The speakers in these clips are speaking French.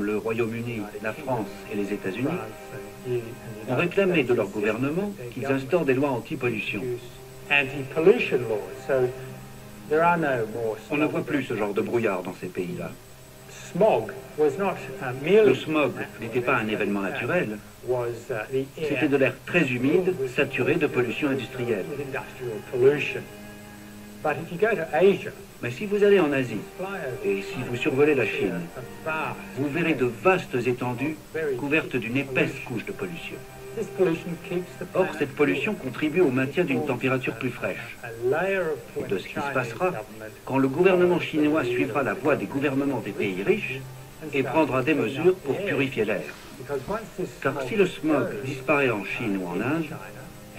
Le Royaume-Uni, la France et les États-Unis ont réclamé de leur gouvernement qu'ils instaurent des lois anti-pollution. On ne voit plus ce genre de brouillard dans ces pays-là. Le smog n'était pas un événement naturel, c'était de l'air très humide, saturé de pollution industrielle. Mais si vous allez en Asie, et si vous survolez la Chine, vous verrez de vastes étendues couvertes d'une épaisse couche de pollution. Or, cette pollution contribue au maintien d'une température plus fraîche. Et de ce qui se passera quand le gouvernement chinois suivra la voie des gouvernements des pays riches et prendra des mesures pour purifier l'air. Car si le smog disparaît en Chine ou en Inde,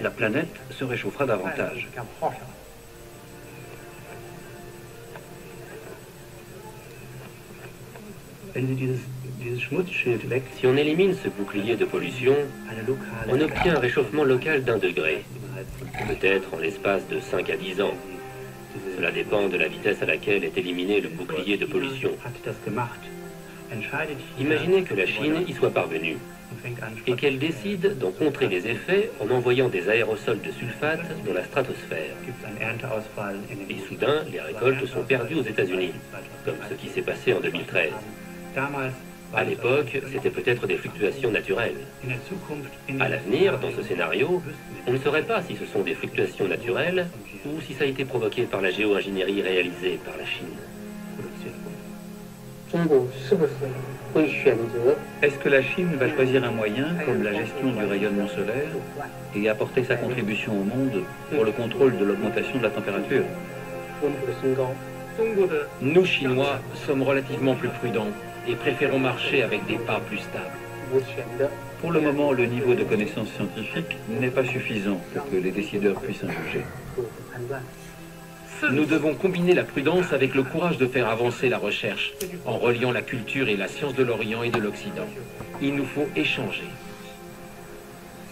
la planète se réchauffera davantage. Si on élimine ce bouclier de pollution, on obtient un réchauffement local d'1 degré, peut-être en l'espace de 5 à 10 ans. Cela dépend de la vitesse à laquelle est éliminé le bouclier de pollution. Imaginez que la Chine y soit parvenue et qu'elle décide d'en contrer les effets en envoyant des aérosols de sulfate dans la stratosphère. Et soudain, les récoltes sont perdues aux États-Unis, comme ce qui s'est passé en 2013. À l'époque, c'était peut-être des fluctuations naturelles. À l'avenir, dans ce scénario, on ne saurait pas si ce sont des fluctuations naturelles ou si ça a été provoqué par la géo-ingénierie réalisée par la Chine. Est-ce que la Chine va choisir un moyen, comme la gestion du rayonnement solaire, et apporter sa contribution au monde pour le contrôle de l'augmentation de la température? Nous, Chinois, sommes relativement plus prudents et préférons marcher avec des pas plus stables. Pour le moment, le niveau de connaissance scientifique n'est pas suffisant pour que les décideurs puissent en juger. Nous devons combiner la prudence avec le courage de faire avancer la recherche, en reliant la culture et la science de l'Orient et de l'Occident. Il nous faut échanger.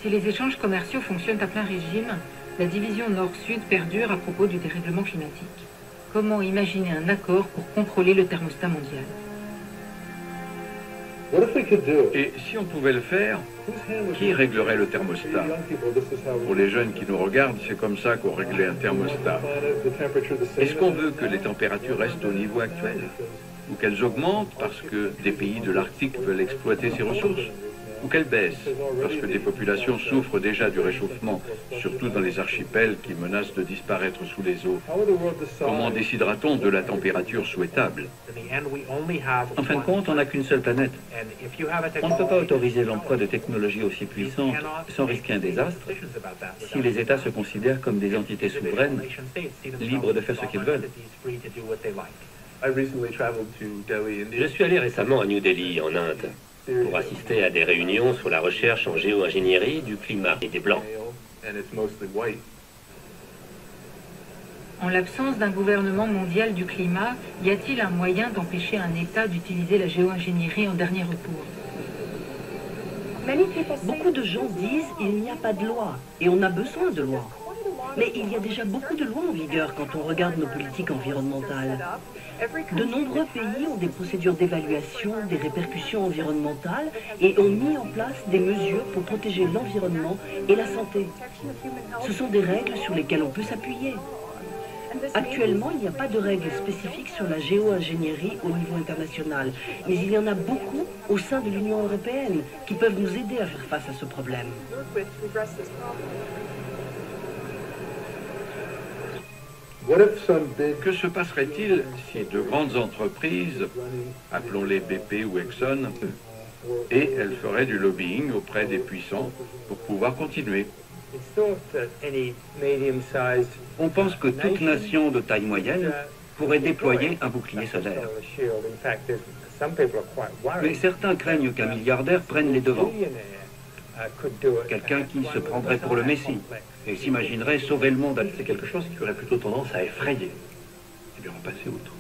Si les échanges commerciaux fonctionnent à plein régime, la division Nord-Sud perdure à propos du dérèglement climatique. Comment imaginer un accord pour contrôler le thermostat mondial? Et si on pouvait le faire, qui réglerait le thermostat? Pour les jeunes qui nous regardent, c'est comme ça qu'on réglait un thermostat. Est-ce qu'on veut que les températures restent au niveau actuel? Ou qu'elles augmentent parce que des pays de l'Arctique veulent exploiter ces ressources? Ou qu'elles baissent parce que des populations souffrent déjà du réchauffement, surtout dans les archipels qui menacent de disparaître sous les eaux? Comment décidera-t-on de la température souhaitable? En fin de compte, on n'a qu'une seule planète. On ne peut pas autoriser l'emploi de technologies aussi puissantes sans risquer un désastre si les États se considèrent comme des entités souveraines, libres de faire ce qu'ils veulent. Je suis allé récemment à New Delhi, en Inde, pour assister à des réunions sur la recherche en géo-ingénierie du climat et des Blancs. En l'absence d'un gouvernement mondial du climat, y a-t-il un moyen d'empêcher un État d'utiliser la géo-ingénierie en dernier recours? Beaucoup de gens disent qu'il n'y a pas de loi, et on a besoin de lois. Mais il y a déjà beaucoup de lois en vigueur quand on regarde nos politiques environnementales. De nombreux pays ont des procédures d'évaluation des répercussions environnementales et ont mis en place des mesures pour protéger l'environnement et la santé. Ce sont des règles sur lesquelles on peut s'appuyer. Actuellement, il n'y a pas de règles spécifiques sur la géo-ingénierie au niveau international, mais il y en a beaucoup au sein de l'Union européenne qui peuvent nous aider à faire face à ce problème. Que se passerait-il si de grandes entreprises, appelons-les BP ou Exxon, et elles feraient du lobbying auprès des puissants pour pouvoir continuer? On pense que toute nation de taille moyenne pourrait déployer un bouclier solaire. Mais certains craignent qu'un milliardaire prenne les devants. Quelqu'un qui se prendrait pour le Messie et s'imaginerait sauver le monde. C'est quelque chose qui aurait plutôt tendance à effrayer. Eh bien, on passait outre.